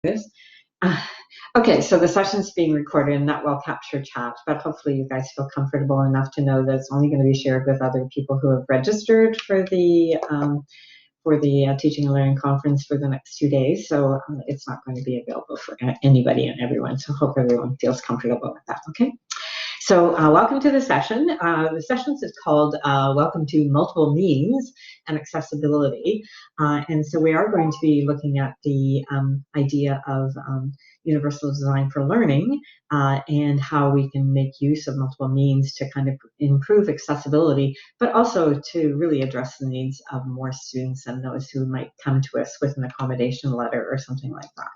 this. Okay, so the session's being recorded and that will capture chat, but hopefully you guys feel comfortable enough to know that it's only going to be shared with other people who have registered for the Teaching and Learning Conference for the next 2 days. So it's not going to be available for anybody and everyone. So hope everyone feels comfortable with that, okay? So welcome to the session. The session is called Welcome to Multiple Means and Accessibility. And so we are going to be looking at the idea of universal design for learning and how we can make use of multiple means to kind of improve accessibility, but also to really address the needs of more students and those who might come to us with an accommodation letter or something like that.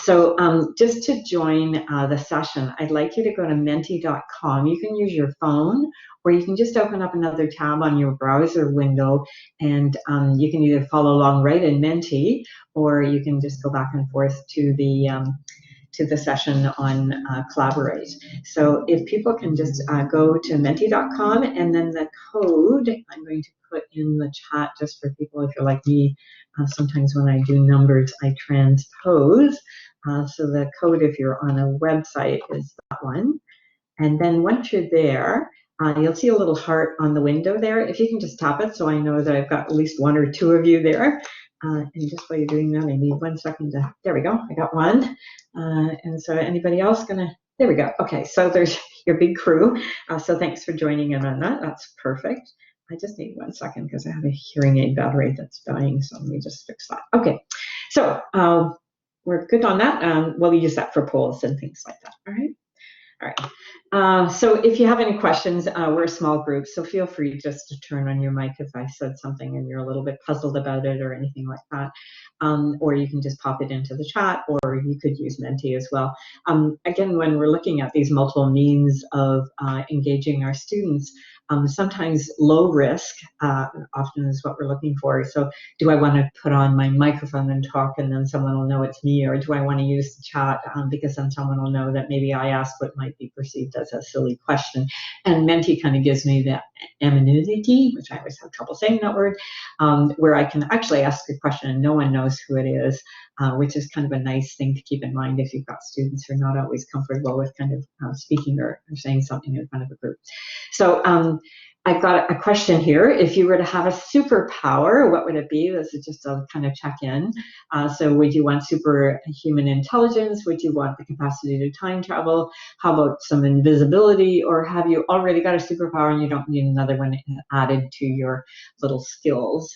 So just to join the session, I'd like you to go to menti.com. You can use your phone, or you can just open up another tab on your browser window, and you can either follow along right in Menti, or you can just go back and forth to the session on Collaborate. So if people can just go to menti.com, and then the code I'm going to put in the chat just for people, if you're like me, sometimes when I do numbers, I transpose. So the code, if you're on a website, is that one. And then once you're there, you'll see a little heart on the window there. If you can just tap it so I know that I've got at least one or two of you there. And just while you're doing that, I need 1 second to, there we go, I got one. And so anybody else gonna, there we go. Okay, so there's your big crew. So thanks for joining in on that, that's perfect. I just need 1 second because I have a hearing aid battery that's dying, so let me just fix that. Okay, so we're good on that. We'll use that for polls and things like that, all right? All right. So if you have any questions, we're a small group, so feel free just to turn on your mic if I said something and you're a little bit puzzled about it or anything like that. Or you can just pop it into the chat, or you could use Menti as well. Again, when we're looking at these multiple means of engaging our students, sometimes low risk often is what we're looking for. So do I want to put on my microphone and talk and then someone will know it's me, or do I want to use the chat because then someone will know that maybe I asked what might be perceived as a silly question. And Menti kind of gives me that anonymity, which I always have trouble saying that word, where I can actually ask a question and no one knows who it is, which is kind of a nice thing to keep in mind if you've got students who are not always comfortable with kind of speaking or saying something in front of a group. So I've got a question here. If you were to have a superpower, what would it be? This is just a kind of check-in. So would you want superhuman intelligence? Would you want the capacity to time travel? How about some invisibility? Or have you already got a superpower and you don't need another one added to your little skills?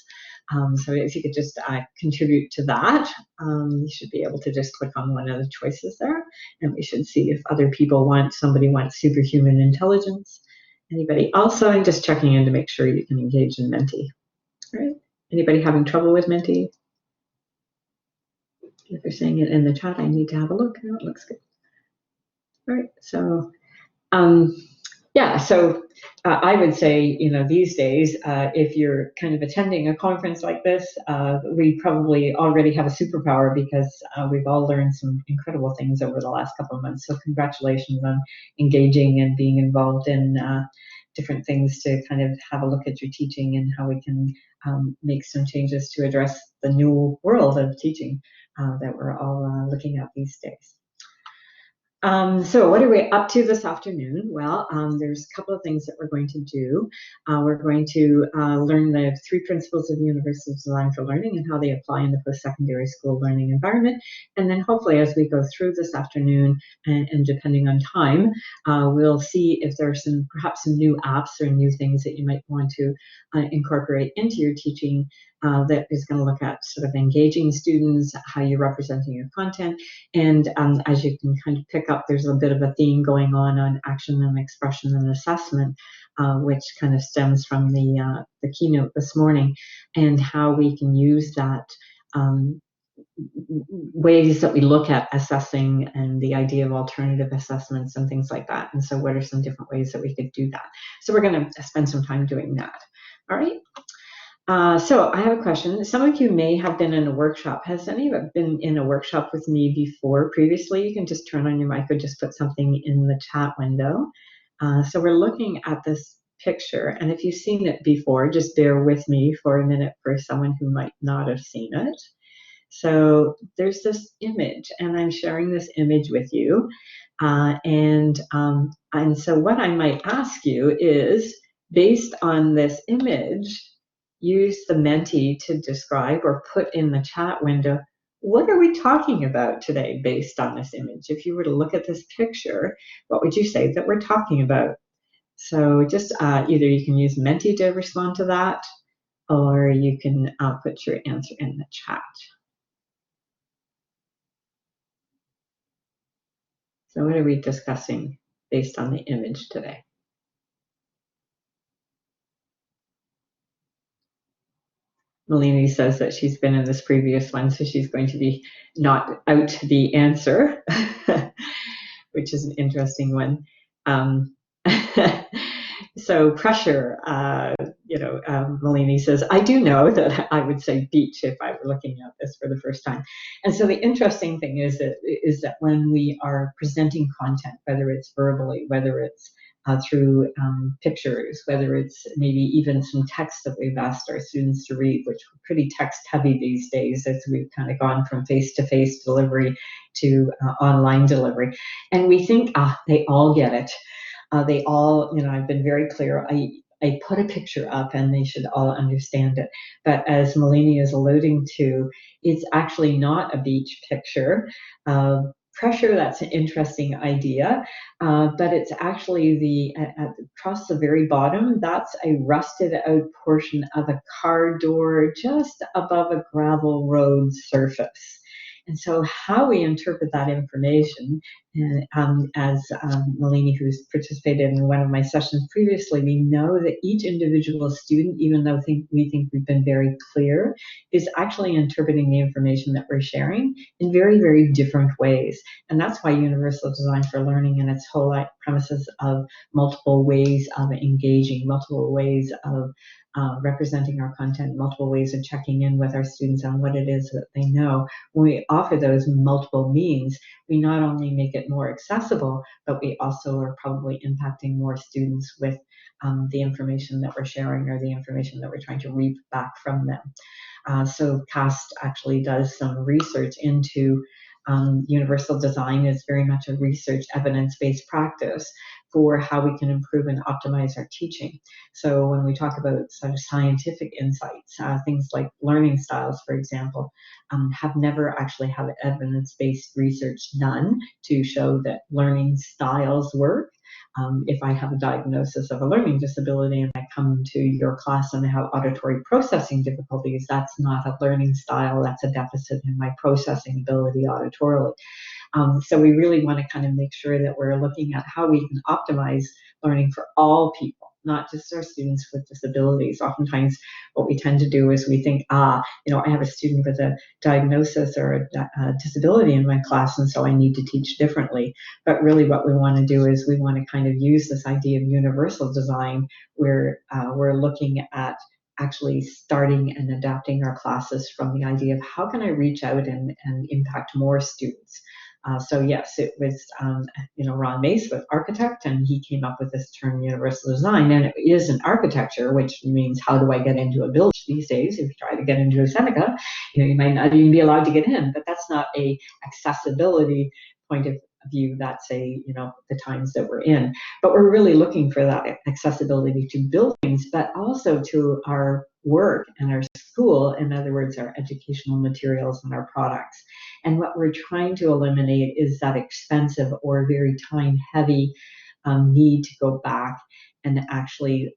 So if you could just contribute to that, you should be able to just click on one of the choices there. And we should see if other people somebody wants superhuman intelligence. Anybody else? So I'm just checking in to make sure you can engage in Menti. All right. Anybody having trouble with Menti? If they're saying it in the chat, I need to have a look. No, it looks good. All right. So, yeah. So I would say, these days, if you're kind of attending a conference like this, we probably already have a superpower because we've all learned some incredible things over the last couple of months. So congratulations on engaging and being involved in different things to kind of have a look at your teaching and how we can make some changes to address the new world of teaching that we're all looking at these days. So what are we up to this afternoon? Well, there's a couple of things that we're going to do. We're going to learn the 3 principles of universal design for learning and how they apply in the post-secondary school learning environment. And then hopefully as we go through this afternoon, and depending on time, we'll see if there are perhaps some new apps or new things that you might want to incorporate into your teaching that is going to look at sort of engaging students, how you're representing your content. And as you can kind of pick up, there's a bit of a theme going on action and expression and assessment, which kind of stems from the keynote this morning, and how we can use that ways that we look at assessing and the idea of alternative assessments and things like that. And so what are some different ways that we could do that? So we're going to spend some time doing that. All right. So I have a question. Some of you may have been in a workshop. Has anyone been in a workshop with me before previously? You can just turn on your mic or just put something in the chat window. So we're looking at this picture, and if you've seen it before, just bear with me for a minute for someone who might not have seen it. So there's this image, and I'm sharing this image with you. And so what I might ask you is, based on this image, use the Menti to describe or put in the chat window, what are we talking about today based on this image? If you were to look at this picture, what would you say that we're talking about? So just either you can use Menti to respond to that, or you can put your answer in the chat. So what are we discussing based on the image today? Melanie says that she's been in this previous one, so she's going to be not out the answer, which is an interesting one. So pressure, Melanie says, I do know that I would say beach if I were looking at this for the first time. And so the interesting thing is that when we are presenting content, whether it's verbally, whether it's through pictures, whether it's maybe even some text that we've asked our students to read, which are pretty text heavy these days as we've kind of gone from face-to-face delivery to online delivery. And we think, they all get it. They all, I've been very clear. I put a picture up and they should all understand it. But as Melanie is alluding to, it's actually not a beach picture. Pressure, that's an interesting idea, but it's actually across the very bottom, that's a rusted out portion of a car door just above a gravel road surface. And so how we interpret that information, as Melanie, who's participated in one of my sessions previously, we know that each individual student, even though we think we've been very clear, is actually interpreting the information that we're sharing in very, very different ways. And that's why universal design for learning and its whole premises of multiple ways of engaging, multiple ways of representing our content, multiple ways of checking in with our students on what it is that they know. When we offer those multiple means, we not only make it more accessible, but we also are probably impacting more students with the information that we're sharing or the information that we're trying to reap back from them. So CAST actually does some research into universal design. Is very much a research evidence-based practice for how we can improve and optimize our teaching. So when we talk about sort of scientific insights, things like learning styles, for example, have never actually had evidence-based research done to show that learning styles work. If I have a diagnosis of a learning disability and I come to your class and I have auditory processing difficulties, that's not a learning style, that's a deficit in my processing ability auditorily. So we really want to kind of make sure that we're looking at how we can optimize learning for all people, not just our students with disabilities. Oftentimes what we tend to do is we think, I have a student with a diagnosis or a disability in my class, and so I need to teach differently. But really what we want to do is we want to kind of use this idea of universal design where we're looking at actually starting and adapting our classes from the idea of how can I reach out and impact more students. So yes, it was, Ron Mace, was architect, and he came up with this term universal design, and it is an architecture, which means how do I get into a building these days? If you try to get into a Seneca, you might not even be allowed to get in, but that's not a accessibility point of view. That's the times that we're in. But we're really looking for that accessibility to buildings, but also to our work and our school, in other words, our educational materials and our products. And what we're trying to eliminate is that expensive or very time-heavy need to go back and actually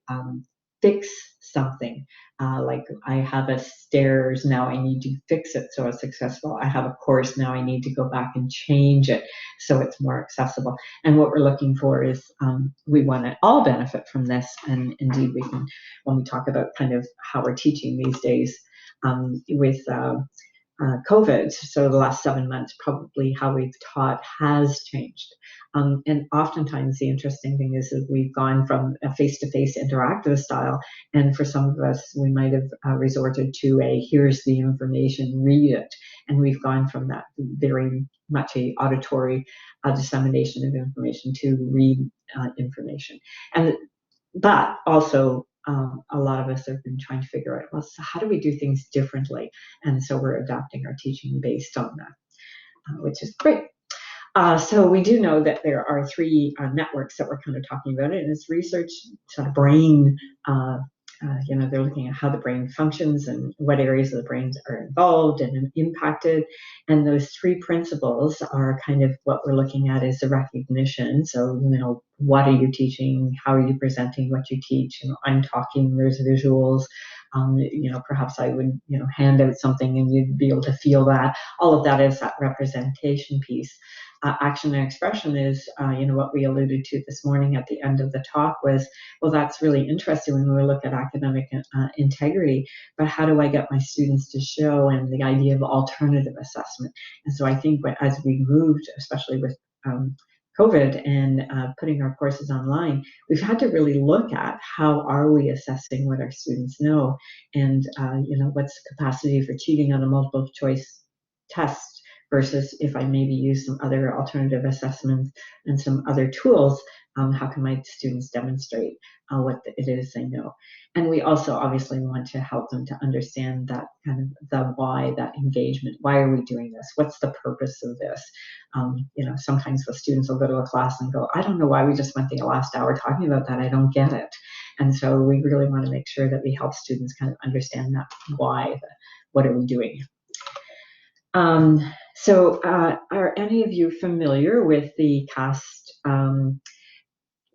fix something. Like I have a stairs, now I need to fix it so it's successful. I have a course, now I need to go back and change it so it's more accessible. And what we're looking for is we want to all benefit from this. And indeed, we can, when we talk about kind of how we're teaching these days with COVID, so the last 7 months, probably how we've taught has changed. And oftentimes the interesting thing is that we've gone from a face-to-face interactive style, and for some of us, we might have resorted to here's the information, read it. And we've gone from that very much a auditory dissemination of information to read information. But also a lot of us have been trying to figure out, well, so how do we do things differently? And so we're adapting our teaching based on that, which is great. So we do know that there are three networks that we're kind of talking about, and it's research, sort of brain. They're looking at how the brain functions and what areas of the brain are involved and impacted. And those three principles are kind of what we're looking at is the recognition. So, what are you teaching? How are you presenting what you teach? I'm talking, there's visuals. Perhaps I would, hand out something and you'd be able to feel that. All of that is that representation piece. Action and expression is, what we alluded to this morning at the end of the talk was, well, that's really interesting when we look at academic integrity, but how do I get my students to show, and the idea of alternative assessment. And so I think as we moved, especially with COVID and putting our courses online, we've had to really look at how are we assessing what our students know, and what's the capacity for cheating on a multiple choice test versus if I maybe use some other alternative assessments and some other tools, how can my students demonstrate what it is they know? And we also obviously want to help them to understand that kind of the why, that engagement. Why are we doing this? What's the purpose of this? Sometimes the students will go to a class and go, I don't know why we just spent the last hour talking about that. I don't get it. And so we really want to make sure that we help students kind of understand that why, what are we doing? So are any of you familiar with the CAST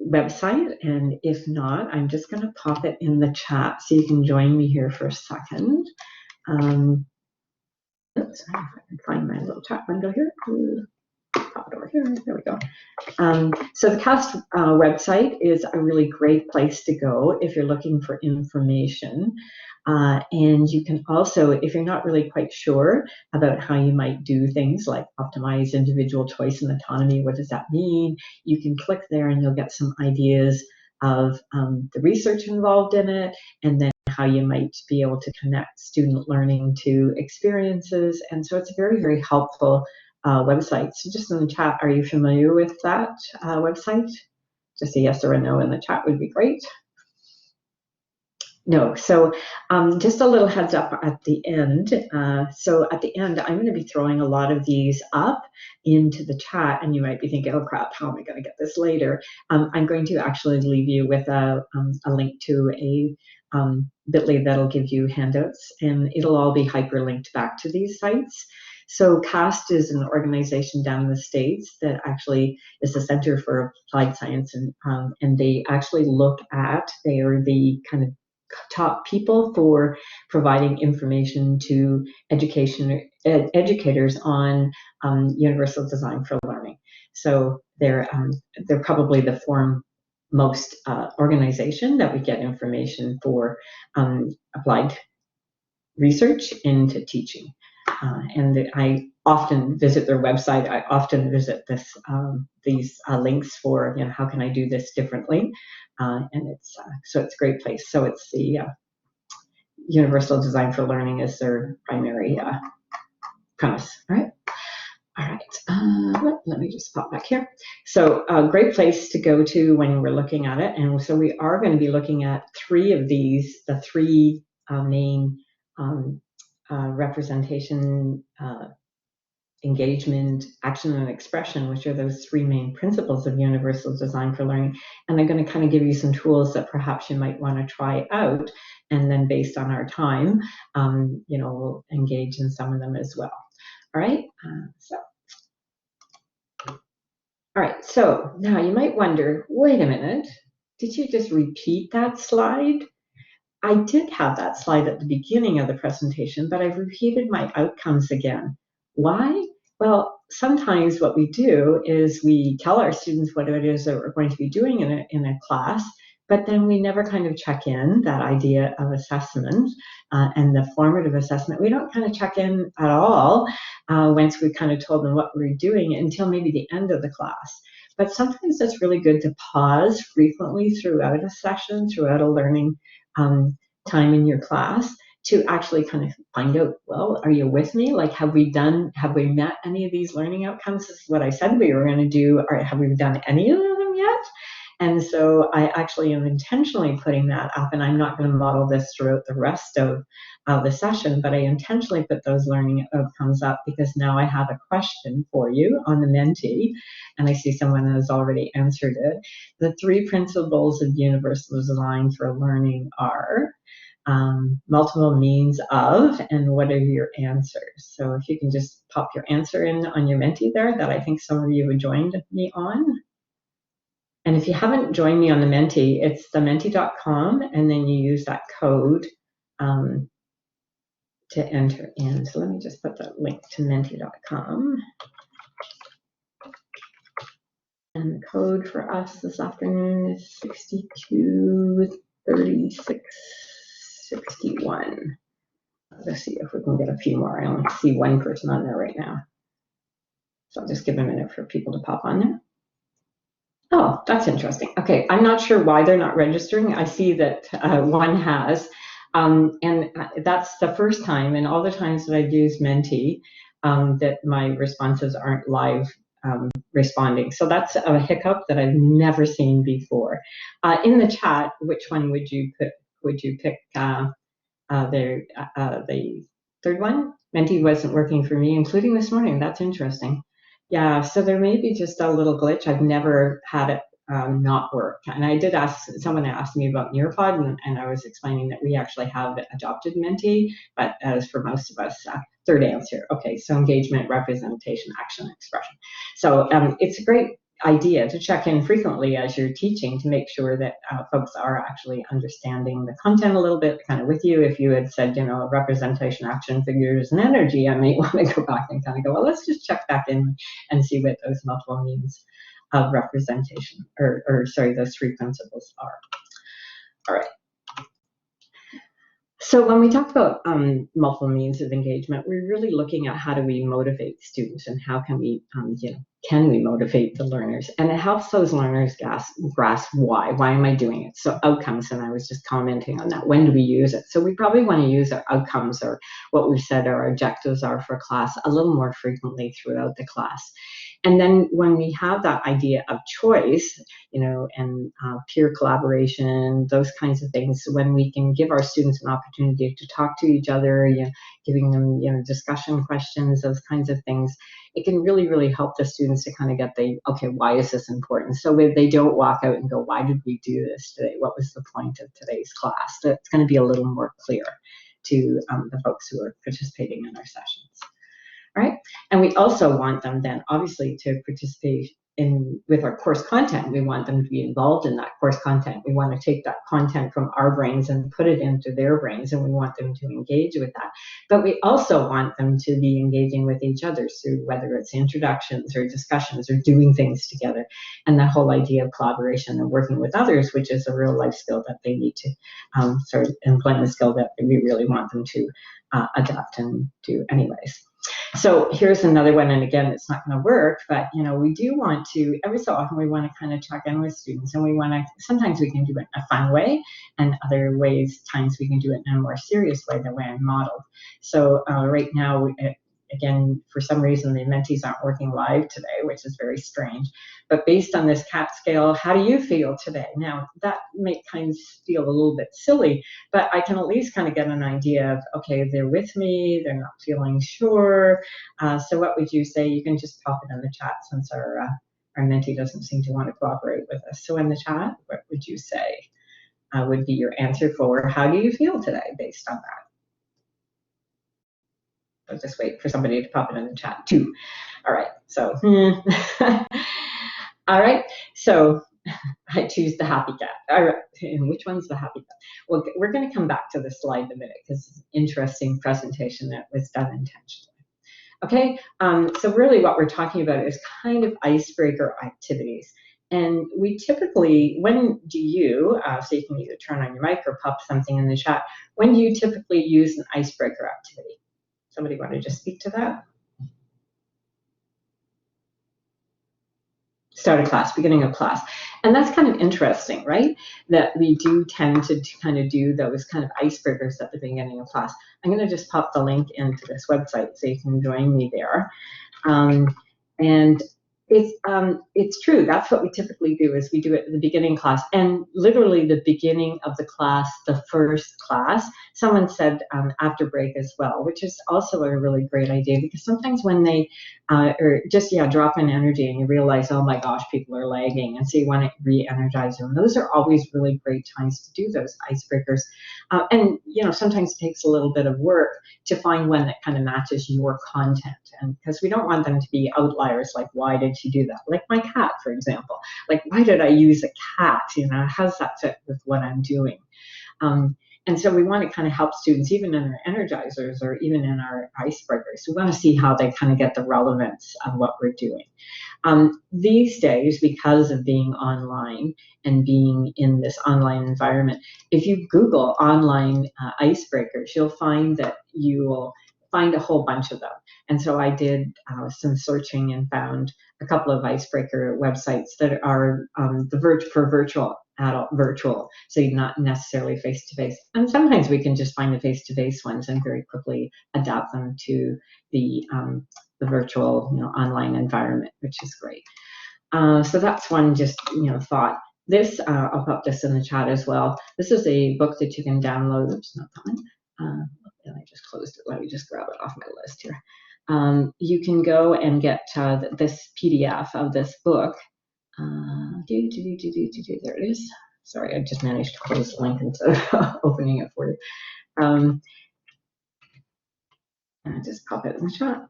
website? And if not, I'm just going to pop it in the chat so you can join me here for a second. Oops, I can find my little chat window here. Pop it over here. There we go. So the CAST website is a really great place to go if you're looking for information. And you can also, if you're not really quite sure about how you might do things like optimize individual choice and autonomy, what does that mean? You can click there and you'll get some ideas of the research involved in it, and then how you might be able to connect student learning to experiences. And so it's a very, very helpful website. So just in the chat, are you familiar with that website? Just a yes or a no in the chat would be great. No, so just a little heads up at the end. So at the end, I'm going to be throwing a lot of these up into the chat, and you might be thinking, oh crap, how am I going to get this later? I'm going to actually leave you with a link to a bit.ly that'll give you handouts, and it'll all be hyperlinked back to these sites. So CAST is an organization down in the States that actually is the Center for Applied Science, and they actually look at, they are the kind of top people for providing information to educators on universal design for learning. So they're probably the foremost organization that we get information for applied research into teaching. And I often visit their website. I often visit these links for, how can I do this differently? And it's a great place. So it's the Universal Design for Learning is their primary premise. All right. All right. Let me just pop back here. So a great place to go to when we're looking at it. And so we are going to be looking at three of these, the three main representation, engagement, action, and expression, which are those three main principles of universal design for learning. And I'm going to kind of give you some tools that perhaps you might want to try out. And then based on our time, we'll engage in some of them as well. All right. All right. So now you might wonder, wait a minute, did you just repeat that slide? I did have that slide at the beginning of the presentation, but I've repeated my outcomes again. Why? Well, sometimes what we do is we tell our students what it is that we're going to be doing in a class, but then we never kind of check in that idea of assessment and the formative assessment. We don't kind of check in at all once we kind of told them what we're doing until maybe the end of the class. But sometimes it's really good to pause frequently throughout a session, throughout a learning time in your class, to actually kind of find out, well, are you with me? Like, have we met any of these learning outcomes? This is what I said we were going to do. Or have we done any of them yet? And so I actually am intentionally putting that up, and I'm not going to model this throughout the rest of the session, but I intentionally put those learning outcomes up because now I have a question for you on the Menti, and I see someone has already answered it. The 3 principles of universal design for learning are multiple means of, and what are your answers? So if you can just pop your answer in on your Menti there, that I think some of you have joined me on. And if you haven't joined me on the Menti, it's thementi.com, and then you use that code to enter in. So let me just put that link to menti.com. And the code for us this afternoon is 623661. Let's see if we can get a few more. I only see one person on there right now. So I'll just give a minute for people to pop on there. Oh, that's interesting. Okay, I'm not sure why they're not registering. I see that one has, and that's the first time, and all the times that I've used Menti, that my responses aren't live responding. So that's a hiccup that I've never seen before. In the chat, which one would you pick? Would you pick the third one? Menti wasn't working for me, including this morning. That's interesting. Yeah, so there may be just a little glitch. I've never had it not work. And I did ask, someone asked me about Nearpod, and I was explaining that we actually have adopted Menti, but as for most of us, third answer. Okay, so engagement, representation, action, expression. So it's a great idea to check in frequently as you're teaching to make sure that folks are actually understanding the content a little bit kind of with you. If you had said, you know, representation, action, figures, and energy, I may want to go back and kind of go, well, let's just check back in and see what those multiple means of representation, or sorry, those 3 principles are. All right. So when we talk about multiple means of engagement, we're really looking at how do we motivate students, and how can we, can we motivate the learners? And it helps those learners grasp why am I doing it? So outcomes, and I was just commenting on that. When do we use it? So we probably want to use our outcomes, or what we've said our objectives are for class, a little more frequently throughout the class. And then when we have that idea of choice, and peer collaboration, those kinds of things, when we can give our students an opportunity to talk to each other, giving them, discussion questions, those kinds of things, it can really, really help the students to kind of get okay, why is this important? So they don't walk out and go, why did we do this today? What was the point of today's class? That's going to be a little more clear to the folks who are participating in our sessions. Right? And we also want them then obviously to participate with our course content. We want them to be involved in that course content. We want to take that content from our brains and put it into their brains, and we want them to engage with that. But we also want them to be engaging with each other through whether it's introductions or discussions or doing things together. And the whole idea of collaboration and working with others, which is a real life skill that they need to sort of employment skill that we really want them to adapt and do anyways. So here's another one, and again, it's not going to work, but we do want to, every so often we want to kind of check in with students, and we want to, sometimes we can do it in a fun way, and other times we can do it in a more serious way, the way I modeled. So right now, again, for some reason, the mentees aren't working live today, which is very strange. But based on this CAT scale, how do you feel today? Now, that may kind of feel a little bit silly, but I can at least kind of get an idea of, okay, they're with me, they're not feeling sure. So what would you say? You can just pop it in the chat, since our mentee doesn't seem to want to cooperate with us. So in the chat, what would you say would be your answer for how do you feel today based on that? I'll just wait for somebody to pop it in the chat too. All right, so, all right, so I choose the happy cat. All right, and which one's the happy cat? Well, we're going to come back to this slide in a minute because it's an interesting presentation that was done intentionally. Okay, so really what we're talking about is kind of icebreaker activities. And we typically, when do you, so you can either turn on your mic or pop something in the chat, when do you typically use an icebreaker activity? Somebody want to just speak to that? Start a class, beginning of class. And that's kind of interesting, right? That we do tend to kind of do those kind of icebreakers at the beginning of class. I'm going to just pop the link into this website so you can join me there. And It's true. That's what we typically do. Is we do it at the beginning class, and literally the beginning of the class, the first class. Someone said after break as well, which is also a really great idea, because sometimes when they or just drop in energy and you realize, oh my gosh, people are lagging, and so you want to re-energize them. Those are always really great times to do those icebreakers, and sometimes it takes a little bit of work to find one that kind of matches your content, and because we don't want them to be outliers, like why did you do that? Like my cat, for example. Like, why did I use a cat? How's that fit with what I'm doing? And so we want to kind of help students, even in our energizers or even in our icebreakers. We want to see how they kind of get the relevance of what we're doing. These days, because of being online and being in this online environment, if you Google online icebreakers, you'll find that you will find a whole bunch of them. And so I did some searching and found a couple of icebreaker websites that are for virtual, adult virtual, so you're not necessarily face-to-face. And sometimes we can just find the face-to-face ones and very quickly adapt them to the virtual, online environment, which is great. So that's one just, thought. This, I'll put this in the chat as well. This is a book that you can download. Oops, not that one. I just closed it. Let me just grab it off my list here. You can go and get this PDF of this book. There it is. Sorry, I just managed to close the link instead of opening it for you. And I just pop it in the chat.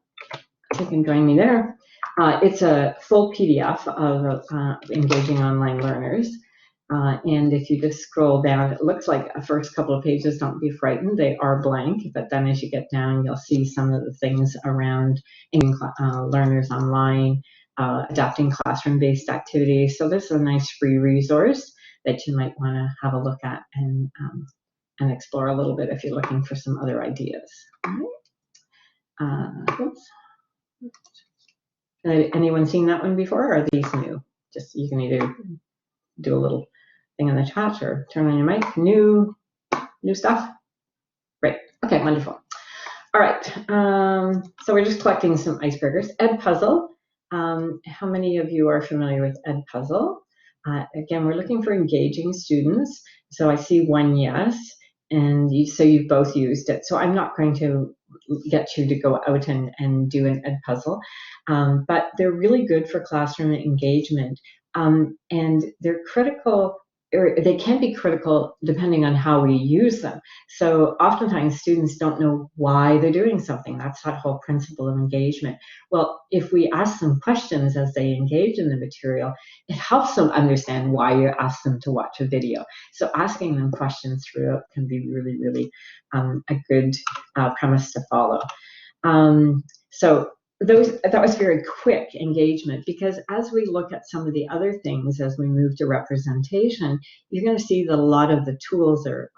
You can join me there. It's a full PDF of engaging online learners. And if you just scroll down, it looks like the first couple of pages, don't be frightened, they are blank, but then as you get down, you'll see some of the things around learners online, adapting classroom-based activities. So this is a nice free resource that you might want to have a look at and explore a little bit if you're looking for some other ideas. All right. Anyone seen that one before, or are these new? Just, you can either do a little thing in the chat or turn on your mic. New stuff? Great. Okay, wonderful. All right. So we're just collecting some icebreakers. Edpuzzle. How many of you are familiar with Edpuzzle? Again, we're looking for engaging students. So I see one yes, and so you've both used it. So I'm not going to get you to go out and do an Edpuzzle, but they're really good for classroom engagement. And they're critical, or they can be critical depending on how we use them. So oftentimes students don't know why they're doing something. That's that whole principle of engagement. Well, if we ask them questions as they engage in the material, it helps them understand why you asked them to watch a video. So asking them questions throughout can be really, really a good premise to follow. So that was very quick engagement, because as we look at some of the other things, as we move to representation, you're going to see that a lot of the tools or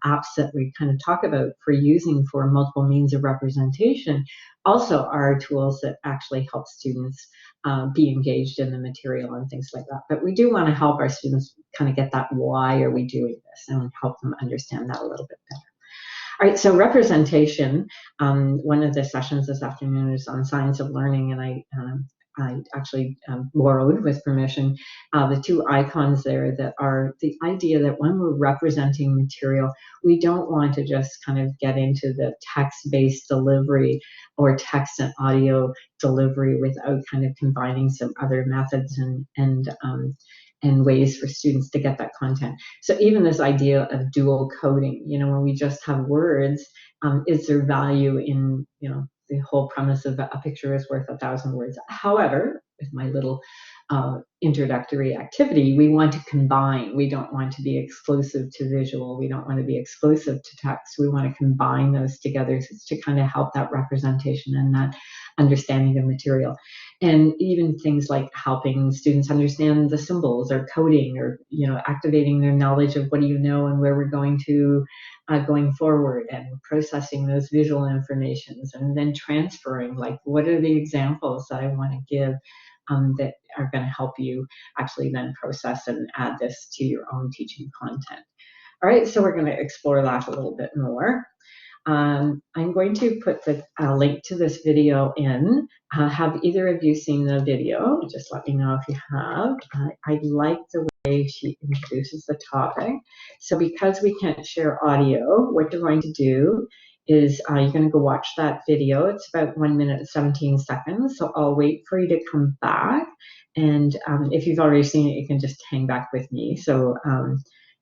apps that we kind of talk about for using for multiple means of representation also are tools that actually help students be engaged in the material and things like that. But we do want to help our students kind of get that why are we doing this, and help them understand that a little bit better. All right, so representation, one of the sessions this afternoon is on science of learning, and I actually borrowed, with permission, the two icons there that are the idea that when we're representing material, we don't want to just kind of get into the text-based delivery or text and audio delivery without kind of combining some other methods and ways for students to get that content. So even this idea of dual coding, when we just have words, is there value in, the whole premise of a picture is worth 1,000 words. However, with my little introductory activity, we want to combine. We don't want to be exclusive to visual. We don't want to be exclusive to text. We want to combine those together to kind of help that representation and that understanding of material. And even things like helping students understand the symbols or coding, or activating their knowledge of what do you know and where we're going to going forward, and processing those visual informations, and then transferring, like, what are the examples that I want to give that are going to help you actually then process and add this to your own teaching content. All right, so we're going to explore that a little bit more. I'm going to put the link to this video in. Have either of you seen the video? Just let me know if you have. I like the way she introduces the topic. So because we can't share audio, what you're going to do is you're going to go watch that video. It's about 1 minute and 17 seconds. So I'll wait for you to come back. And if you've already seen it, you can just hang back with me. So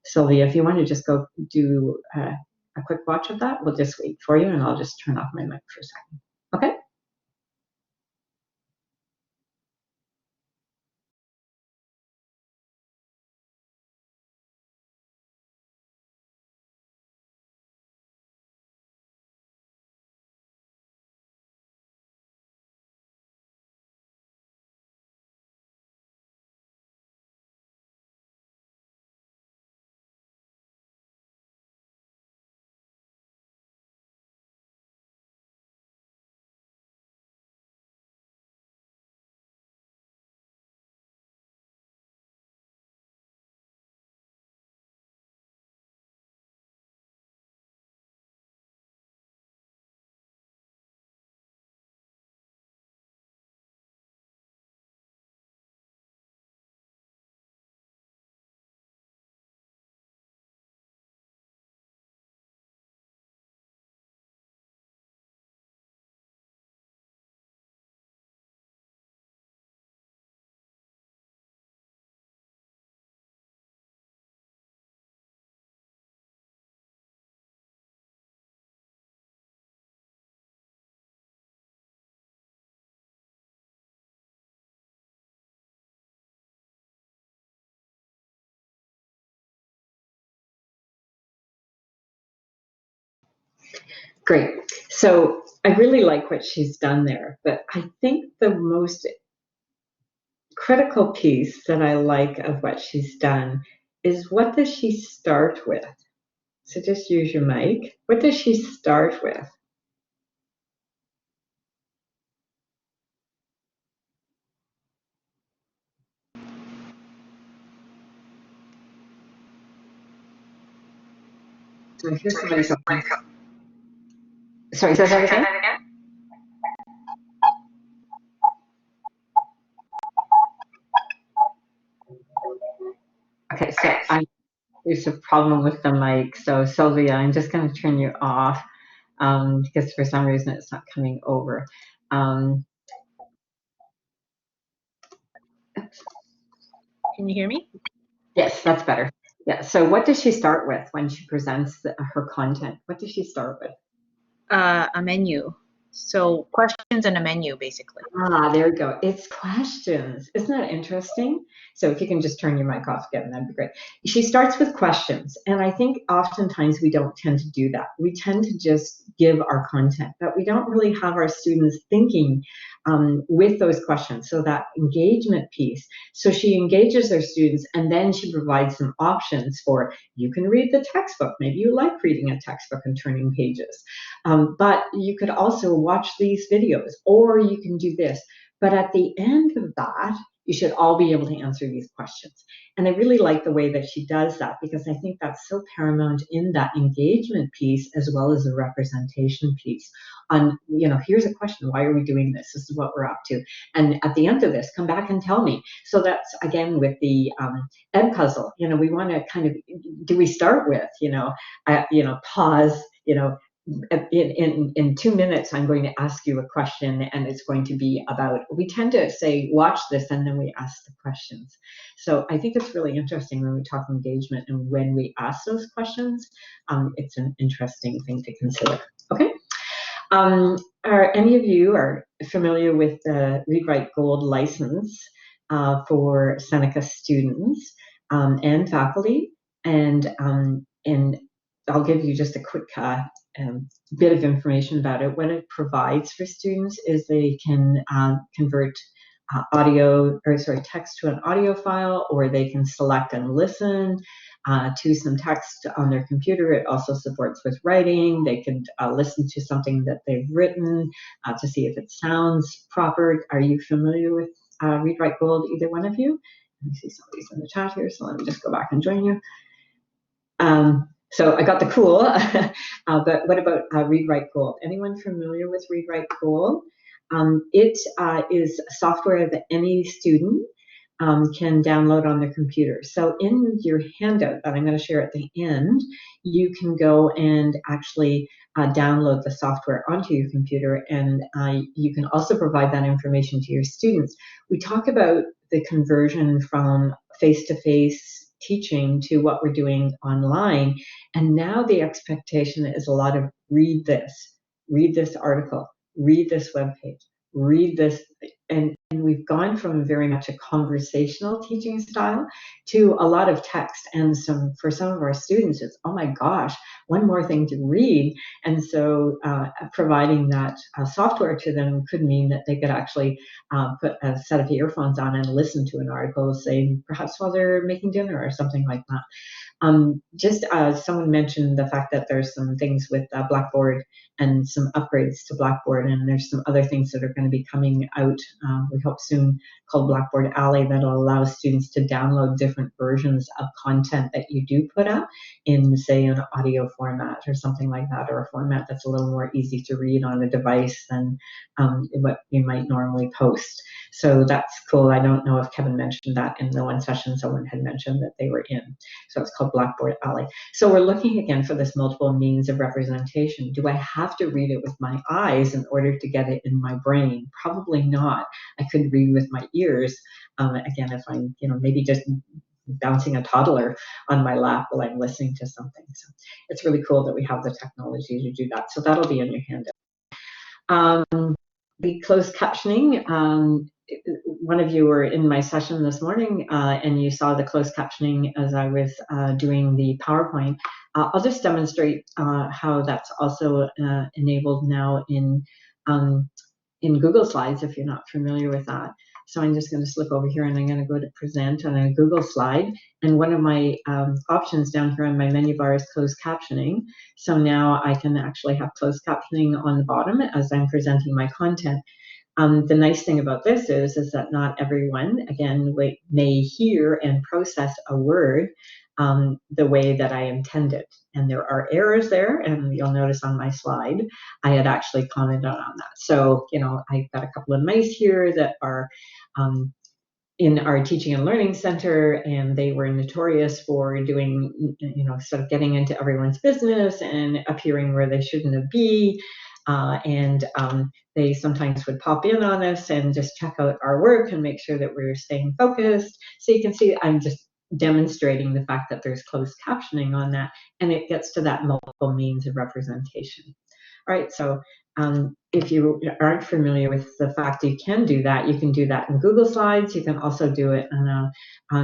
Sylvia, if you want to just go do a quick watch of that, we'll just wait for you, and I'll just turn off my mic for a second. Okay? Great. So I really like what she's done there, but I think the most critical piece that I like of what she's done is, what does she start with? So just use your mic. What does she start with? So here's somebody. Sorry, say that again? Okay, so there's a problem with the mic. So Sylvia, I'm just going to turn you off because for some reason it's not coming over. Can you hear me? Yes, that's better. Yeah. So what does she start with when she presents her content? What does she start with? A menu. So questions and a menu, basically. Ah, there you go. It's questions. Isn't that interesting? So if you can just turn your mic off again, that'd be great. She starts with questions. And I think oftentimes we don't tend to do that. We tend to just give our content, but we don't really have our students thinking with those questions. So that engagement piece. So she engages her students, and then she provides some options for, you can read the textbook. Maybe you like reading a textbook and turning pages. But you could also watch these videos, or you can do this. But at the end of that, you should all be able to answer these questions. And I really like the way that she does that, because I think that's so paramount in that engagement piece as well as the representation piece. On, here's a question, why are we doing this? This is what we're up to. And at the end of this, come back and tell me. So that's, again, with the ed puzzle, we want to kind of, do we start with, pause, in 2 minutes, I'm going to ask you a question, and it's going to be about, we tend to say, watch this, and then we ask the questions. So I think it's really interesting when we talk engagement and when we ask those questions, it's an interesting thing to consider. Okay. Are any of you are familiar with the Read Write Gold license for Seneca students and faculty? And I'll give you just a quick bit of information about it. What it provides for students is they can convert text to an audio file, or they can select and listen to some text on their computer. It also supports with writing. They could listen to something that they've written to see if it sounds proper. Are you familiar with Read Write Gold, either one of you? Let me see, somebody's in the chat here, so let me just go back and join you. So I got the cool, but what about Read Write Gold? Anyone familiar with Read Write Gold? It is software that any student can download on their computer. So in your handout that I'm going to share at the end, you can go and actually download the software onto your computer, and you can also provide that information to your students. We talk about the conversion from face-to-face teaching to what we're doing online, and now the expectation is a lot of read this article, read this webpage, read this, and we've gone from very much a conversational teaching style to a lot of text. And for some of our students, it's, oh my gosh, one more thing to read. And so providing that software to them could mean that they could actually put a set of earphones on and listen to an article, say perhaps while they're making dinner or something like that. Someone mentioned the fact that there's some things with Blackboard and some upgrades to Blackboard, and there's some other things that are going to be coming out, we hope soon, called Blackboard Alley, that'll allow students to download different versions of content that you do put up in, say, an audio format or something like that, or a format that's a little more easy to read on a device than what you might normally post. So that's cool. I don't know if Kevin mentioned that in the one session someone had mentioned that they were in. So it's called Blackboard Alley. So we're looking again for this multiple means of representation. Do I have to read it with my eyes in order to get it in my brain? Probably not. I could read with my ears. Again, if I'm, maybe just bouncing a toddler on my lap while I'm listening to something. So it's really cool that we have the technology to do that. So that'll be in your handout. The closed captioning, one of you were in my session this morning and you saw the closed captioning as I was doing the PowerPoint. I'll just demonstrate how that's also enabled now in Google Slides, if you're not familiar with that. So I'm just going to slip over here and I'm going to go to present on a Google slide. And one of my options down here on my menu bar is closed captioning. So now I can actually have closed captioning on the bottom as I'm presenting my content. The nice thing about this is that not everyone, again, may hear and process a word the way that I intended. And there are errors there, and you'll notice on my slide, I had actually commented on that. So, I've got a couple of mice here that are in our teaching and learning center, and they were notorious for doing, sort of getting into everyone's business and appearing where they shouldn't be. They sometimes would pop in on us and just check out our work and make sure that we're staying focused. So you can see I'm just demonstrating the fact that there's closed captioning on that, and it gets to that multiple means of representation. All right, so if you aren't familiar with the fact you can do that, you can do that in Google Slides. You can also do it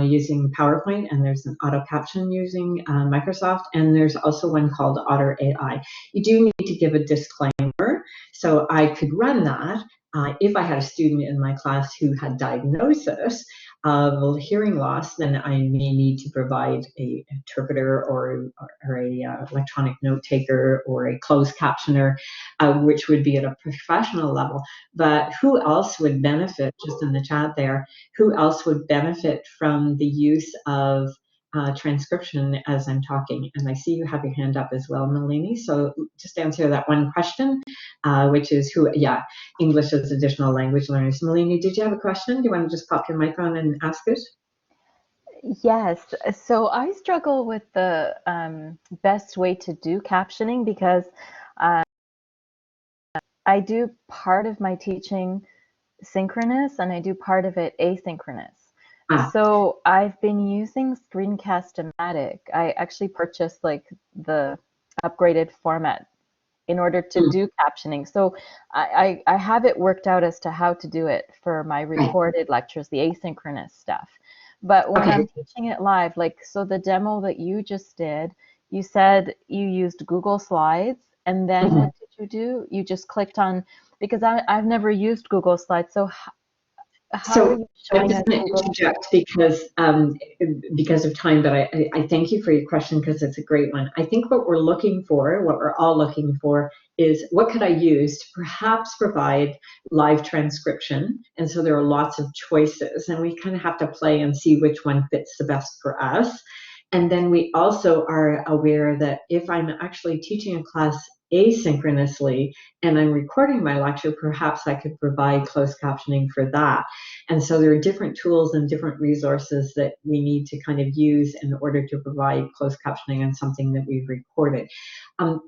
using PowerPoint, and there's an auto caption using Microsoft, and there's also one called Otter AI. You do need to give a disclaimer, so I could run that if I had a student in my class who had diagnosis of hearing loss, then I may need to provide an interpreter or a electronic note taker or a closed captioner, which would be at a professional level. But who else would benefit, just in the chat there, who else would benefit from the use of transcription as I'm talking? And I see you have your hand up as well, Nalini. So just answer that one question, which is English as additional language learners. Nalini, did you have a question? Do you want to just pop your mic on and ask it? Yes. So I struggle with the best way to do captioning because I do part of my teaching synchronous and I do part of it asynchronous. So I've been using Screencast-O-Matic. I actually purchased the upgraded format in order to do captioning. So I have it worked out as to how to do it for my recorded lectures, the asynchronous stuff. But when I'm teaching it live, so the demo that you just did, you said you used Google Slides, and then what did you do? You just clicked on, because I've never used Google Slides, so how are you showing us? I'm just going to interject because of time, but I thank you for your question because it's a great one. I think what we're all looking for is what could I use to perhaps provide live transcription? And so there are lots of choices, and we kind of have to play and see which one fits the best for us. And then we also are aware that if I'm actually teaching a class asynchronously and I'm recording my lecture, perhaps I could provide closed captioning for that. And so there are different tools and different resources that we need to kind of use in order to provide closed captioning on something that we've recorded.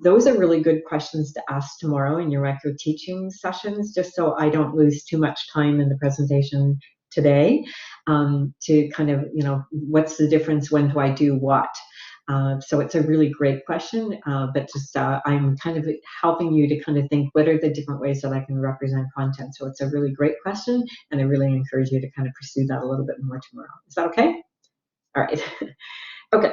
Those are really good questions to ask tomorrow in your record teaching sessions, just so I don't lose too much time in the presentation today, to kind of, what's the difference? When do I do what? So it's a really great question, but just I'm kind of helping you to kind of think, what are the different ways that I can represent content? So it's a really great question, and I really encourage you to kind of pursue that a little bit more tomorrow. Is that okay? All right. Okay.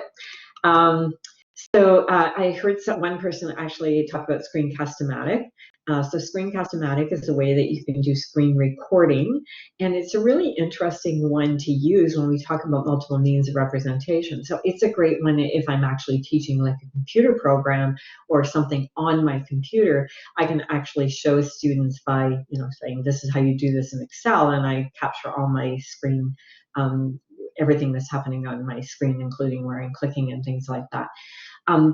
So I heard one person actually talk about Screencast-O-Matic. So Screencast-O-Matic is a way that you can do screen recording, and it's a really interesting one to use when we talk about multiple means of representation. So it's a great one if I'm actually teaching like a computer program or something on my computer. I can actually show students by, saying this is how you do this in Excel, and I capture all my screen, everything that's happening on my screen, including where I'm clicking and things like that.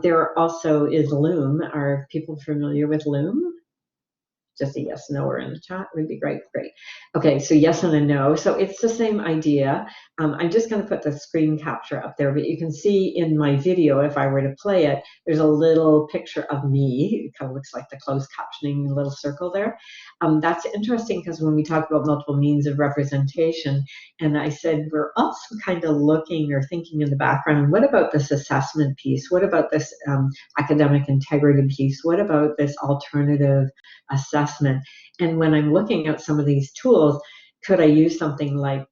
There also is Loom. Are people familiar with Loom? Just a yes, no, or in the chat would be great. Great. Okay, so yes and a no. So it's the same idea. I'm just going to put the screen capture up there, but you can see in my video, if I were to play it, there's a little picture of me. It kind of looks like the closed captioning little circle there. That's interesting because when we talk about multiple means of representation, and I said we're also kind of looking or thinking in the background, what about this assessment piece? What about this academic integrity piece? What about this alternative assessment? And when I'm looking at some of these tools, could I use something like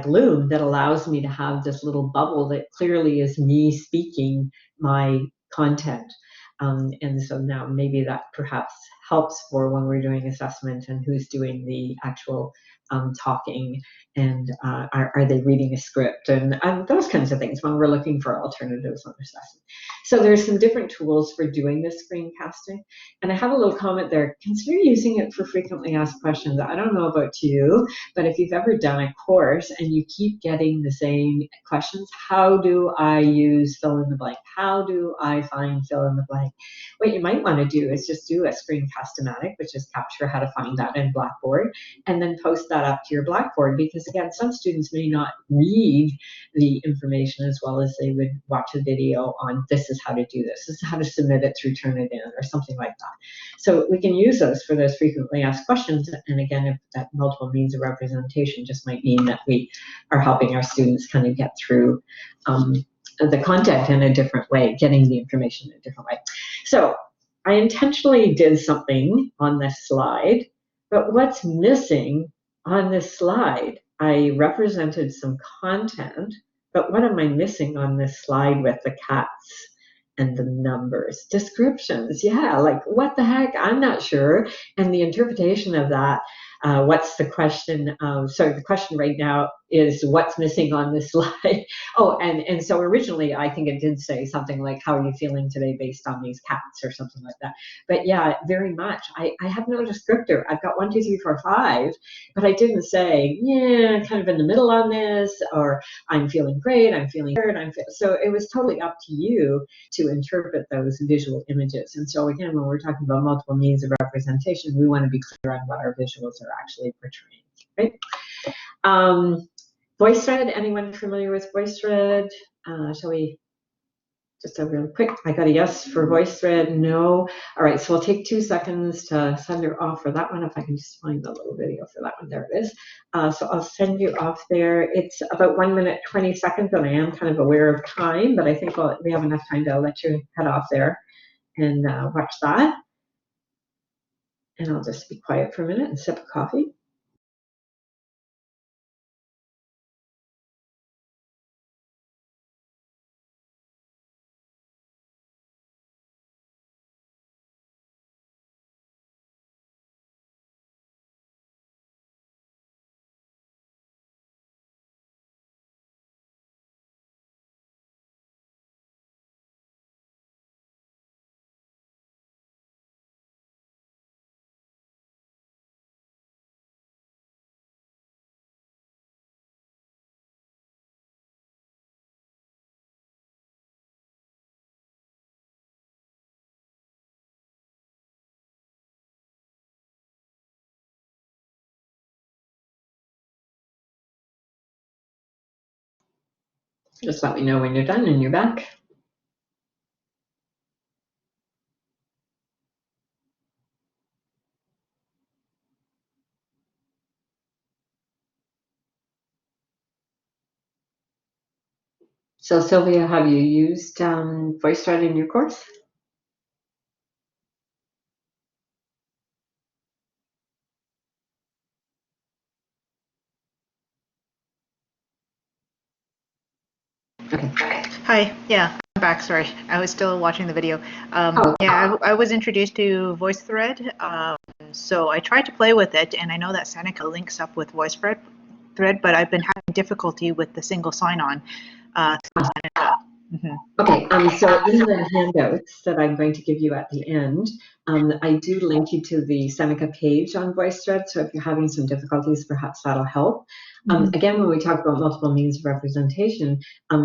Loom that allows me to have this little bubble that clearly is me speaking my content? And so now maybe that perhaps helps for when we're doing assessment and who's doing the actual talking, and are they reading a script, and those kinds of things when we're looking for alternatives on assessment. So there's some different tools for doing this screencasting. And I have a little comment there. Consider using it for frequently asked questions. I don't know about you, but if you've ever done a course and you keep getting the same questions, how do I use fill in the blank? How do I find fill in the blank? What you might want to do is just do a Screencast-O-Matic, which is capture how to find that in Blackboard, and then post that up to your Blackboard, because again, some students may not read the information as well as they would watch a video on this is how to do this is how to submit it through Turnitin or something like that. So we can use those for those frequently asked questions. And again, if that multiple means of representation just might mean that we are helping our students kind of get through the content in a different way, getting the information in a different way. So I intentionally did something on this slide, but what's missing on this slide? I represented some content, but what am I missing on this slide with the cats and the numbers? Descriptions, yeah, like what the heck? I'm not sure. And the interpretation of that, what's the question? Sorry, the question right now is what's missing on this slide? Oh, and so originally I think it did say something like, how are you feeling today based on these cats or something like that. But yeah, very much. I have no descriptor. I've got 1, 2, 3, 4, 5, but I didn't say, yeah, kind of in the middle on this, or I'm feeling great, I'm feeling good. So it was totally up to you to interpret those visual images. And so again, when we're talking about multiple means of representation, we want to be clear on what our visuals are actually portraying, right? VoiceThread, anyone familiar with VoiceThread? Shall we just a real quick, I got a yes for VoiceThread, no. All right, so I'll take 2 seconds to send her off for that one, if I can just find the little video for that one. There it is. So I'll send you off there. It's about 1 minute, 20 seconds, and I am kind of aware of time, but I think we have enough time to let you head off there and watch that. And I'll just be quiet for a minute and sip a coffee. Just let me know when you're done and you're back. So Sylvia, have you used VoiceThread in your course? Okay. Hi, yeah, I'm back. Sorry, I was still watching the video. Oh. Yeah, I was introduced to VoiceThread, so I tried to play with it, and I know that Seneca links up with VoiceThread, but I've been having difficulty with the single sign-on through Seneca. Okay, so in the handouts that I'm going to give you at the end, I do link you to the Seneca page on VoiceThread, so if you're having some difficulties, perhaps that'll help. Again, when we talk about multiple means of representation,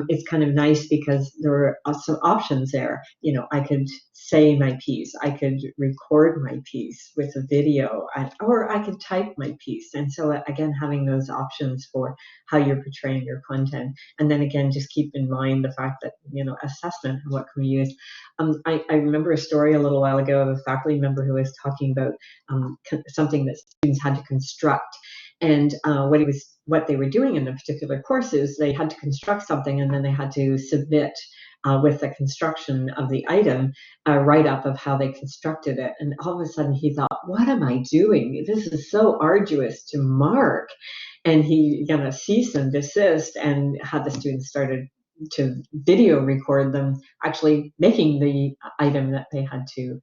it's kind of nice because there are some options there. You know, I could say my piece, I could record my piece with a video, or I could type my piece. And so again, having those options for how you're portraying your content. And then again, just keep in mind the fact that, you know, assessment and what can we use. I remember a story a little while ago of a faculty member who was talking about something that students had to construct. And what they were doing in the particular course is they had to construct something and then they had to submit with the construction of the item, a write-up of how they constructed it. And all of a sudden he thought, what am I doing? This is so arduous to mark. And he cease and desist and had the students started to video record them actually making the item that they had to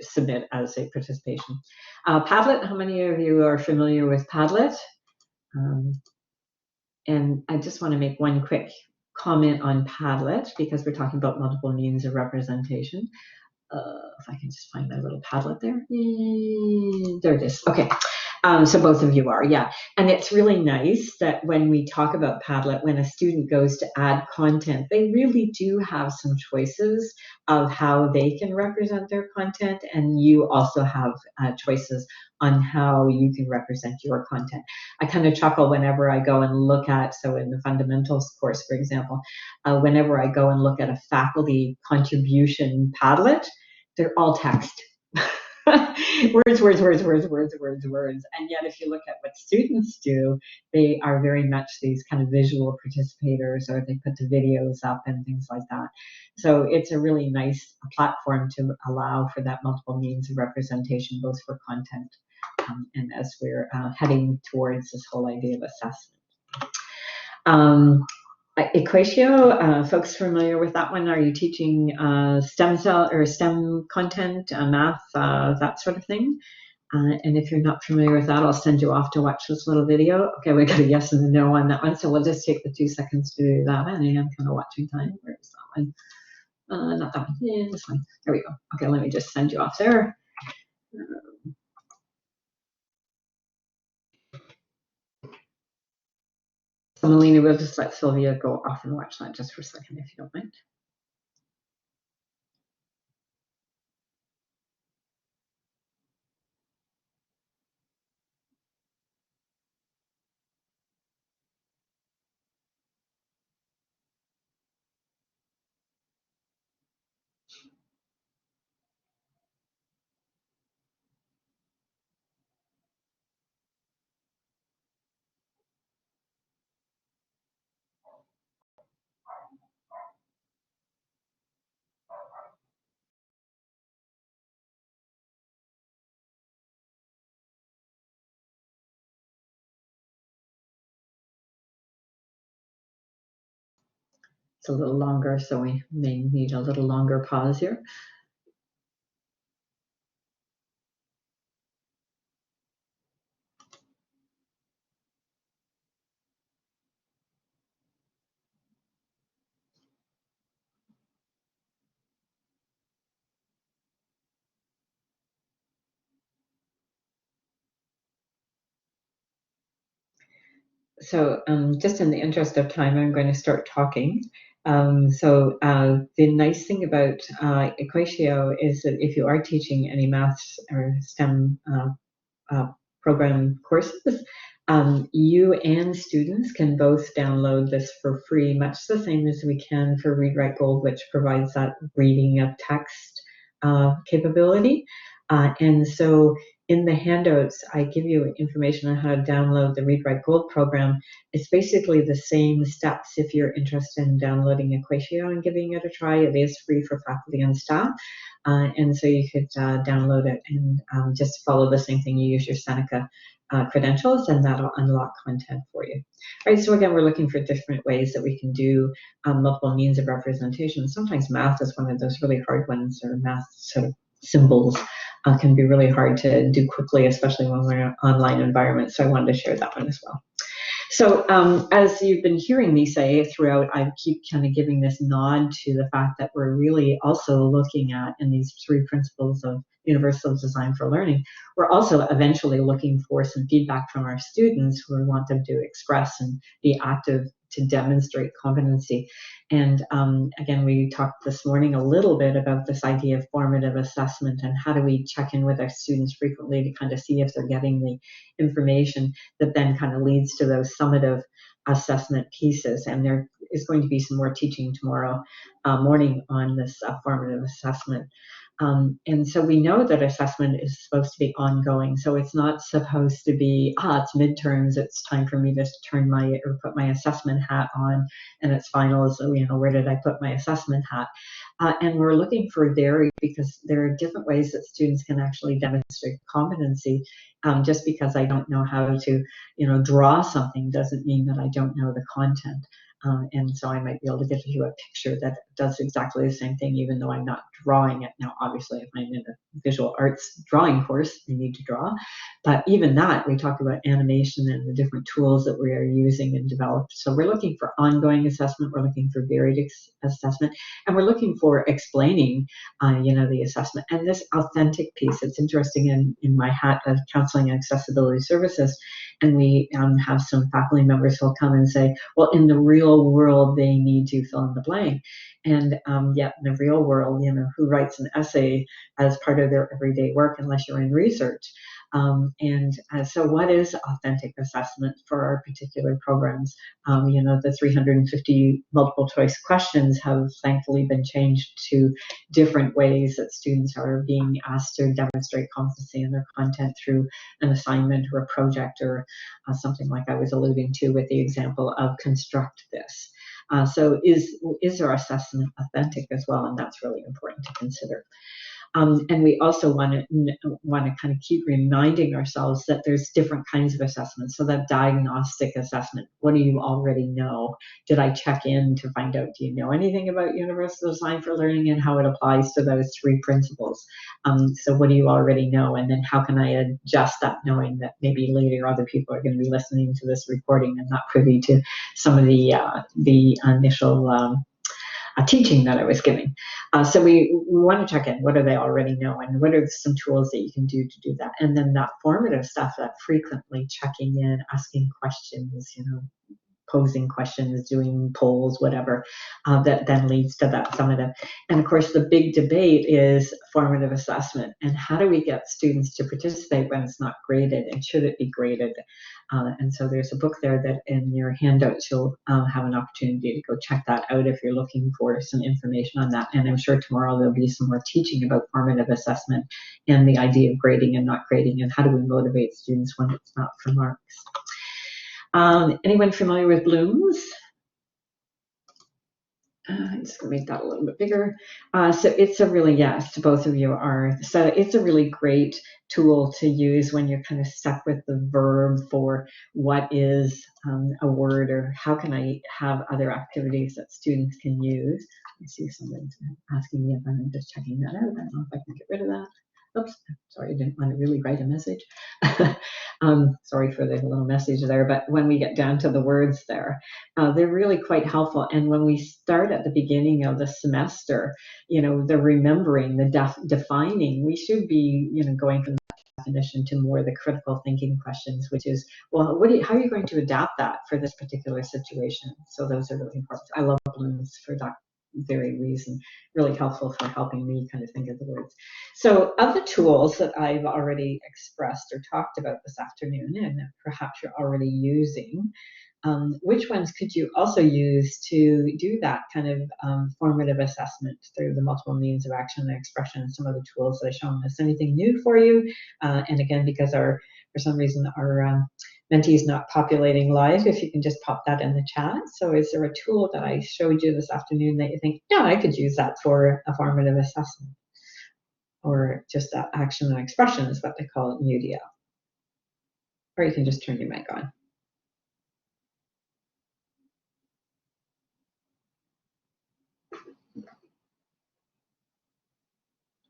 submit as a participation. Padlet, how many of you are familiar with Padlet? And I just want to make one quick comment on Padlet because we're talking about multiple means of representation. If I can just find my little Padlet there. There it is. Okay. So both of you are, yeah. And it's really nice that when we talk about Padlet, when a student goes to add content, they really do have some choices of how they can represent their content. And you also have choices on how you can represent your content. I kind of chuckle whenever I go and look at, so in the fundamentals course, for example, whenever I go and look at a faculty contribution Padlet, they're all text. words. And yet, if you look at what students do, they are very much these kind of visual participators, or they put the videos up and things like that. So it's a really nice platform to allow for that multiple means of representation, both for content and as we're heading towards this whole idea of assessment. Equatio, folks familiar with that one? Are you teaching STEM content, math, that sort of thing? And if you're not familiar with that, I'll send you off to watch this little video. Okay, we got a yes and a no on that one, so we'll just take the 2 seconds to do that. And I'm kind of watching time. Where's that one? Not that one. Yeah, this one. There we go. Okay, let me just send you off there. So Melina, we'll just let Sylvia go off and watch that just for a second, if you don't mind. It's a little longer, so we may need a little longer pause here. So just in the interest of time, I'm going to start talking. The nice thing about Equatio is that if you are teaching any maths or STEM program courses, You and students can both download this for free, much the same as we can for Read Write Gold, which provides that reading of text capability. And so in the handouts, I give you information on how to download the Read Write Gold program. It's basically the same steps if you're interested in downloading Equatio and giving it a try. It is free for faculty and staff. And so you could download it and just follow the same thing. You use your Seneca credentials, and that'll unlock content for you. All right, so again, we're looking for different ways that we can do multiple means of representation. Sometimes math is one of those really hard ones, or math sort of symbols can be really hard to do quickly, especially when we're in an online environment. So I wanted to share that one as well. So as you've been hearing me say throughout, I keep kind of giving this nod to the fact that we're really also looking at, in these 3 principles of universal design for learning, we're also eventually looking for some feedback from our students who we want them to express and be active to demonstrate competency. And again, we talked this morning a little bit about this idea of formative assessment and how do we check in with our students frequently to kind of see if they're getting the information that then kind of leads to those summative assessment pieces. And there is going to be some more teaching tomorrow morning on this formative assessment. And so we know that assessment is supposed to be ongoing. So it's not supposed to be, it's midterms, it's time for me to put my assessment hat on, and it's finals, so, where did I put my assessment hat? And we're looking for varied, because there are different ways that students can actually demonstrate competency. Just because I don't know how to, draw something doesn't mean that I don't know the content. And so I might be able to give you a picture that does exactly the same thing, even though I'm not drawing it. Now, obviously, if I'm in a visual arts drawing course, I need to draw. But even that, we talk about animation and the different tools that we are using and developed. So we're looking for ongoing assessment. We're looking for varied assessment. And we're looking for explaining, the assessment. And this authentic piece, it's interesting in my hat of counseling and accessibility services. And we have some faculty members who'll come and say, well, in the real world, they need to fill in the blank. And yet in the real world, who writes an essay as part of their everyday work unless you're in research? So what is authentic assessment for our particular programs? The 350 multiple choice questions have thankfully been changed to different ways that students are being asked to demonstrate competency in their content through an assignment or a project, or something like I was alluding to with the example of construct this. So is our assessment authentic as well? And that's really important to consider. And we also want to kind of keep reminding ourselves that there's different kinds of assessments. So that diagnostic assessment, what do you already know? Did I check in to find out, do you know anything about universal design for learning and how it applies to those 3 principles? So what do you already know? And then how can I adjust that, knowing that maybe later other people are going to be listening to this recording and not privy to some of the initial teaching that I was giving. So we want to check in. What do they already know? And what are some tools that you can do to do that? And then that formative stuff, that frequently checking in, asking questions, posing questions, doing polls, whatever, that then leads to that summative. And of course, the big debate is formative assessment. And how do we get students to participate when it's not graded? And should it be graded? And so there's a book there that in your handouts, you'll have an opportunity to go check that out if you're looking for some information on that. And I'm sure tomorrow there'll be some more teaching about formative assessment and the idea of grading and not grading, and how do we motivate students when it's not for marks. Anyone familiar with Bloom's? I'm just going to make that a little bit bigger. So it's a really, yes, both of you are. So it's a really great tool to use when you're kind of stuck with the verb for what is a word, or how can I have other activities that students can use. I see someone's asking me if I'm just checking that out. I don't know if I can get rid of that. Oops, sorry, I didn't want to really write a message. Sorry for the little message there, but when we get down to the words there, they're really quite helpful. And when we start at the beginning of the semester, the remembering, the defining, we should be, going from the definition to more the critical thinking questions, which is, well, how are you going to adapt that for this particular situation? So those are really important. I love Bloom's for that very reason. Really helpful for helping me kind of think of the words. So of the tools that I've already expressed or talked about this afternoon, and that perhaps you're already using, which ones could you also use to do that kind of formative assessment through the multiple means of action and expression and some of the tools that I've shown us? Anything new for you? And again, because for some reason our mentee is not populating live, if you can just pop that in the chat. So is there a tool that I showed you this afternoon that you think, yeah, I could use that for a formative assessment? Or just that action and expression is what they call it in UDL. Or you can just turn your mic on.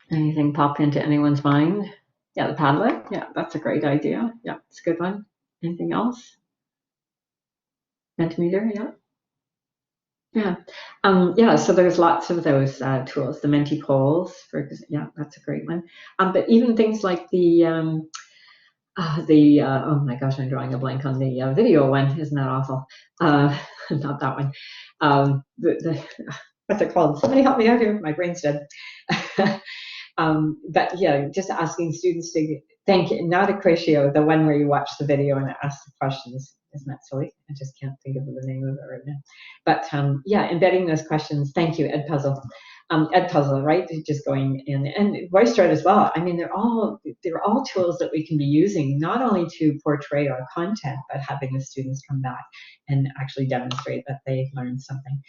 Anything pop into anyone's mind? Yeah, the Padlet. Yeah, that's a great idea. Yeah, it's a good one. Anything else? Mentimeter, yeah. Yeah, so there's lots of those tools. The Menti polls, yeah, that's a great one. But even things like oh my gosh, I'm drawing a blank on the video one. Isn't that awful? Not that one. What's it called? Somebody help me out here. My brain's dead. But yeah, just asking students to think, not a Cratio, the one where you watch the video and ask the questions. Isn't that silly? I just can't think of the name of it right now. But yeah, embedding those questions. Thank you, Edpuzzle. Edpuzzle, right? Just going in, and VoiceThread as well. I mean, they're all tools that we can be using, not only to portray our content, but having the students come back and actually demonstrate that they've learned something.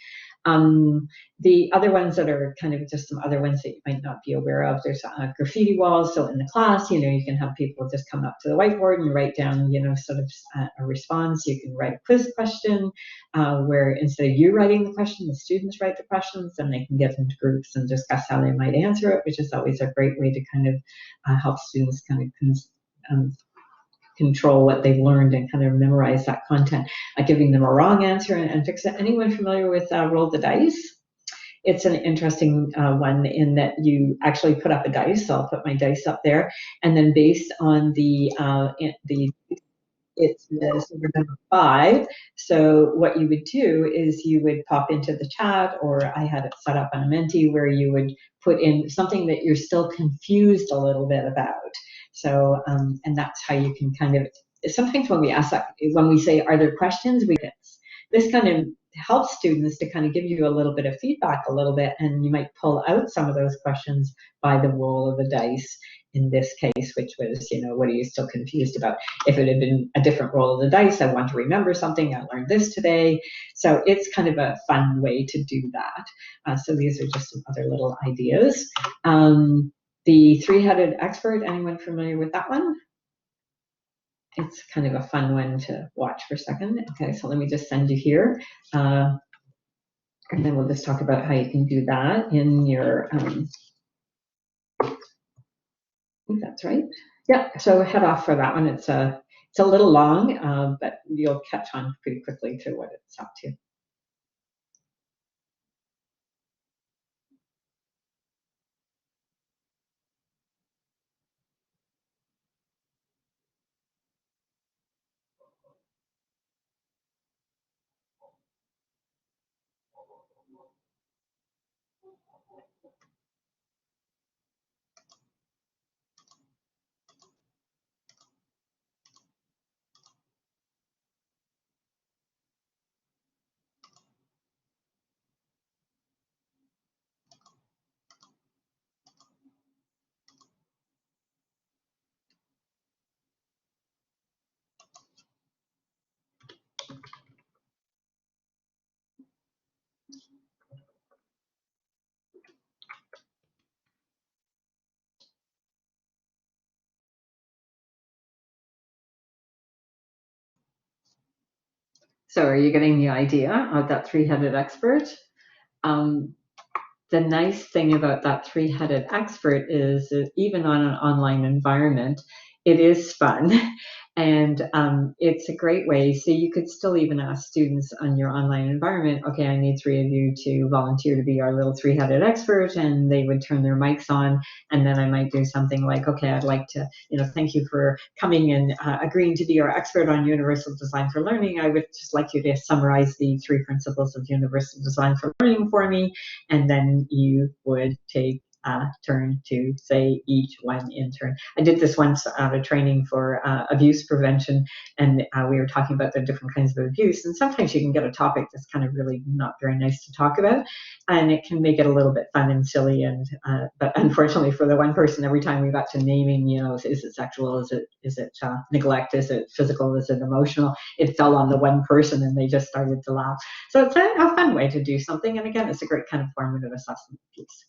The other ones that are kind of just some other ones that you might not be aware of, there's graffiti walls. So in the class, you can have people just come up to the whiteboard and write down, sort of a response. You can write a quiz question where instead of you writing the question, the students write the questions, and they can get into groups and discuss how they might answer it, which is always a great way to kind of help students kind of control what they've learned and kind of memorize that content, giving them a wrong answer and fix it. Anyone familiar with Roll the Dice? It's an interesting one in that you actually put up a dice. So I'll put my dice up there, and then based on it's number 5. So what you would do is you would pop into the chat, or I had it set up on a Menti where you would put in something that you're still confused a little bit about. So, and that's how you can kind of, sometimes when we ask that, when we say, are there questions? This kind of helps students to kind of give you a little bit of feedback a little bit, and you might pull out some of those questions by the roll of the dice in this case, which was, what are you still confused about? If it had been a different roll of the dice, I want to remember something, I learned this today. So it's kind of a fun way to do that. So these are just some other little ideas. The three-headed expert, anyone familiar with that one? It's kind of a fun one to watch for a second. Okay, so let me just send you here. And then we'll just talk about how you can do that in your, I think that's right. Yeah, so head off for that one. It's a little long, but you'll catch on pretty quickly to what it's up to. So are you getting the idea of that three-headed expert? The nice thing about that three-headed expert is that even on an online environment, it is fun. And it's a great way. So you could still even ask students on your online environment, okay, I need 3 of you to volunteer to be our little 3-headed expert, and they would turn their mics on. And then I might do something like, okay, I'd like to, thank you for coming and agreeing to be our expert on universal design for learning. I would just like you to summarize the 3 principles of universal design for learning for me. And then you would take turn to say each one in turn. I did this once at a training for abuse prevention, and we were talking about the different kinds of abuse. And sometimes you can get a topic that's kind of really not very nice to talk about, and it can make it a little bit fun and silly. And but unfortunately for the one person, every time we got to naming, is it sexual? Is it neglect? Is it physical? Is it emotional? It fell on the one person, and they just started to laugh. So it's a fun way to do something. And again, it's a great kind of formative assessment piece.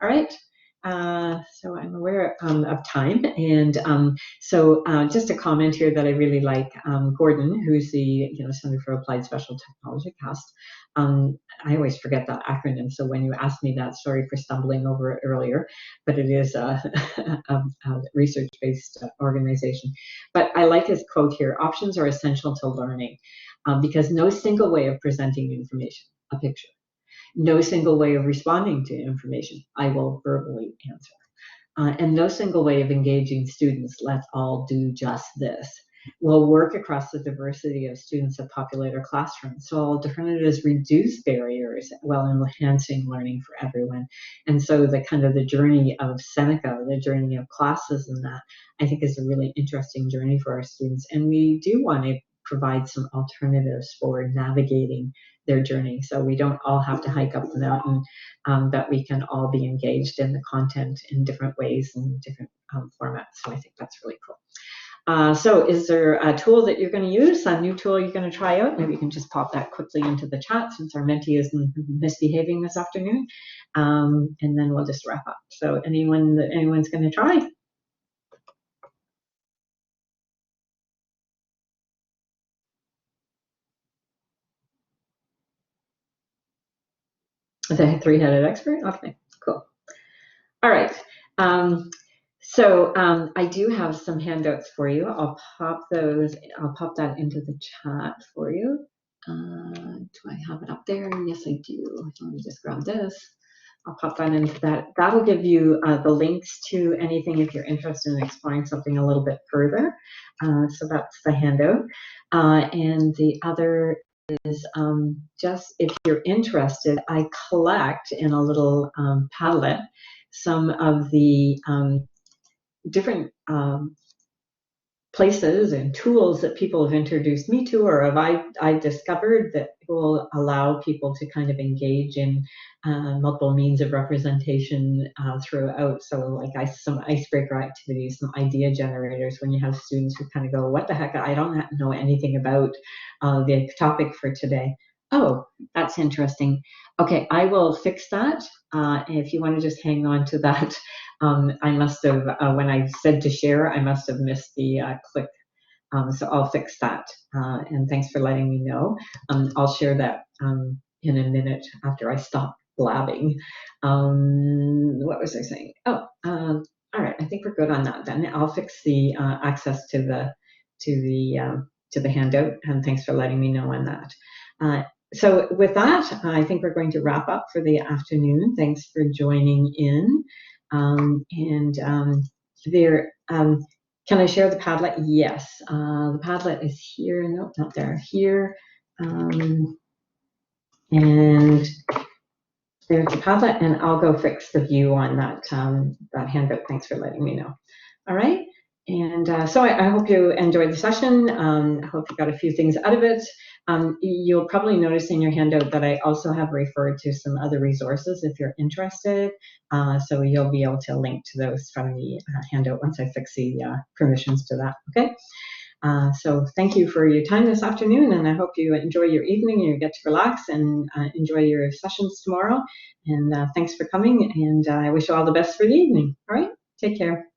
All right, so I'm aware of time, and so just a comment here that I really like. Gordon, who's the Center for Applied Special Technology CAST. I always forget that acronym, so when you asked me that, sorry for stumbling over it earlier, but it is a research-based organization. But I like his quote here: options are essential to learning, because no single way of presenting information, a picture, no single way of responding to information, I will verbally answer. And no single way of engaging students, let's all do just this, will work across the diversity of students that populate our classrooms. So alternatives reduce barriers while enhancing learning for everyone. And so the journey of Seneca, the journey of classes and that, I think is a really interesting journey for our students. And we do want to provide some alternatives for navigating their journey. So we don't all have to hike up the mountain, but we can all be engaged in the content in different ways and different formats. So I think that's really cool. So is there a tool that you're going to use, a new tool you're going to try out? Maybe you can just pop that quickly into the chat since our mentee is misbehaving this afternoon. And then we'll just wrap up. So anyone's going to try? The 3-headed expert? Okay, cool. All right. So I do have some handouts for you. I'll pop that into the chat for you. Do I have it up there? Yes, I do. Let me just grab this. I'll pop that into that. That'll give you the links to anything if you're interested in exploring something a little bit further. So that's the handout. And the other is just if you're interested, I collect in a little Padlet some of the different places and tools that people have introduced me to, or have I discovered that will allow people to kind of engage in multiple means of representation throughout. So like some icebreaker activities, some idea generators, when you have students who kind of go, what the heck, I don't know anything about the topic for today. Oh, that's interesting. Okay, I will fix that. If you want to just hang on to that. I must have, when I said to share, I must have missed the click. So I'll fix that. And thanks for letting me know. I'll share that in a minute after I stop blabbing. What was I saying? Oh, all right. I think we're good on that then. I'll fix the access to the handout. And thanks for letting me know on that. So with that, I think we're going to wrap up for the afternoon. Thanks for joining in. Can I share the Padlet? Yes. The Padlet is here. Nope, not there. Here. And there's the Padlet, and I'll go fix the view on that handout. Thanks for letting me know. All right. And so I hope you enjoyed the session. I hope you got a few things out of it. You'll probably notice in your handout that I also have referred to some other resources if you're interested. So you'll be able to link to those from the handout once I fix the permissions to that, okay? So thank you for your time this afternoon, and I hope you enjoy your evening and you get to relax and enjoy your sessions tomorrow. And thanks for coming, and I wish you all the best for the evening. All right, take care.